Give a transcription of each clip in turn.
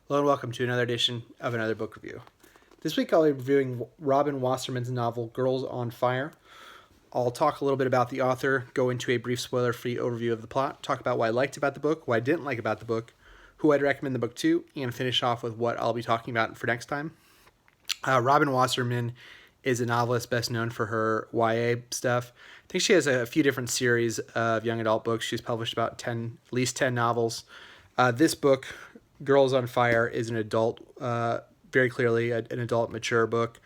Hello and welcome to another edition of Another Book Review. This week I'll be reviewing Robin Wasserman's novel Girls on Fire. I'll talk a little bit about the author, go into a brief spoiler-free overview of the plot, talk about what I liked about the book, what I didn't like about the book, who I'd recommend the book to, and finish off with what I'll be talking about for next time. Robin Wasserman is a novelist best known for her YA stuff. I think she has a few different series of young adult books. She's published about at least 10 novels. This book, Girls on Fire, is an adult, very clearly an adult, mature book.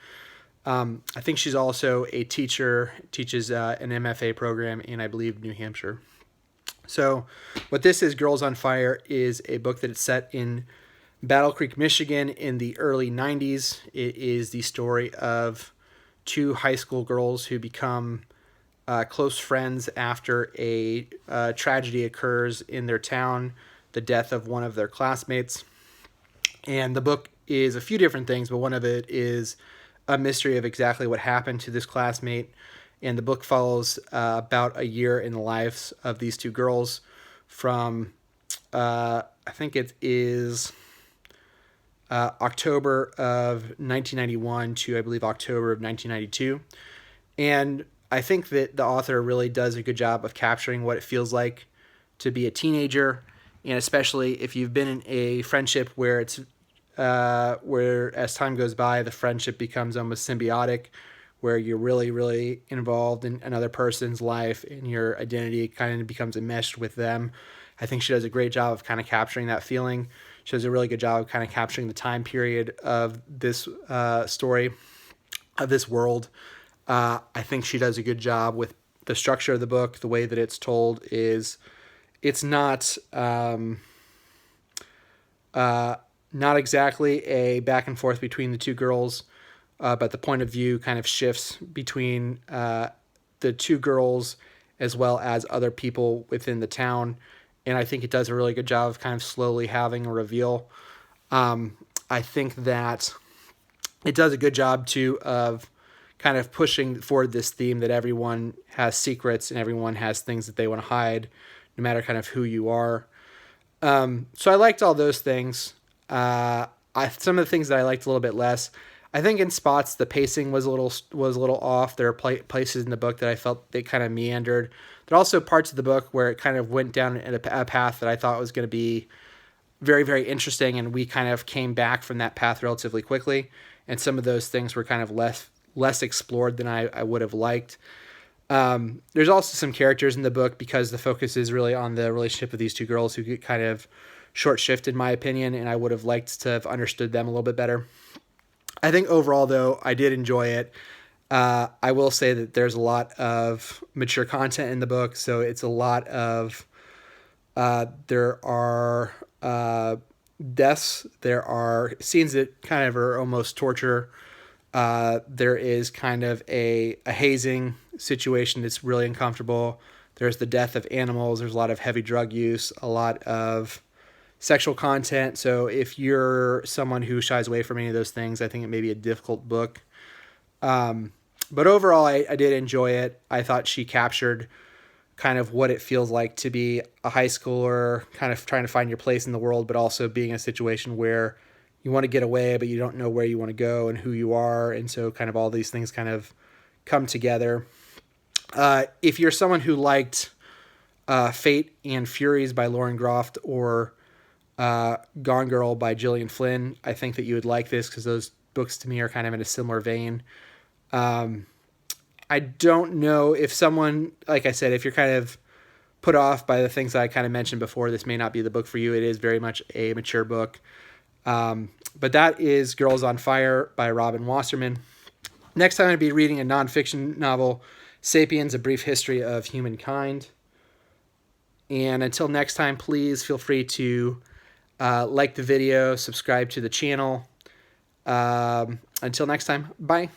I think she's also a teacher, teaches an MFA program in, I believe, New Hampshire. So what this is, Girls on Fire, is a book that is set in Battle Creek, Michigan in the early 90s. It is the story of two high school girls who become close friends after a tragedy occurs in their town, the death of one of their classmates. And the book is a few different things, but one of it is a mystery of exactly what happened to this classmate. And the book follows about a year in the lives of these two girls from, I think it is October of 1991 to, I believe, October of 1992. And I think that the author really does a good job of capturing what it feels like to be a teenager, and especially if you've been in a friendship where it's where as time goes by, the friendship becomes almost symbiotic, where you're really, really involved in another person's life and your identity kind of becomes enmeshed with them. I think she does a great job of kind of capturing that feeling. She does a really good job of kind of capturing the time period of this story, of this world. I think she does a good job with the structure of the book. The way that it's told is, it's not not exactly a back and forth between the two girls, but the point of view kind of shifts between the two girls as well as other people within the town. And I think it does a really good job of kind of slowly having a reveal. I think that it does a good job too of kind of pushing forward this theme that everyone has secrets and everyone has things that they want to hide, no matter kind of who you are. So I liked all those things. Some of the things that I liked a little bit less, I think in spots the pacing was a little off. There are places in the book that I felt they kind of meandered. There are also parts of the book where it kind of went down a path that I thought was going to be very, very interesting, and we kind of came back from that path relatively quickly. And some of those things were kind of less explored than I would have liked. There's also some characters in the book, because the focus is really on the relationship of these two girls, who get kind of short shift in my opinion, and I would have liked to have understood them a little bit better. I think overall, though, I did enjoy it. I will say that there's a lot of mature content in the book, so it's a lot of there are deaths, there are scenes that kind of are almost torture. There is kind of a hazing situation that's really uncomfortable. There's the death of animals. There's a lot of heavy drug use, a lot of sexual content. So if you're someone who shies away from any of those things, I think it may be a difficult book. But overall, I did enjoy it. I thought she captured kind of what it feels like to be a high schooler, kind of trying to find your place in the world, but also being in a situation where you want to get away, but you don't know where you want to go and who you are. And so kind of all these things kind of come together. If you're someone who liked Fate and Furies by Lauren Groff, or Gone Girl by Gillian Flynn, I think that you would like this, because those books to me are kind of in a similar vein. I don't know if someone, like I said, if you're kind of put off by the things that I kind of mentioned before, this may not be the book for you. It is very much a mature book. But that is Girls on Fire by Robin Wasserman. Next time, I'm going to be reading a nonfiction novel, Sapiens, A Brief History of Humankind. And until next time, please feel free to like the video, subscribe to the channel. Until next time, bye.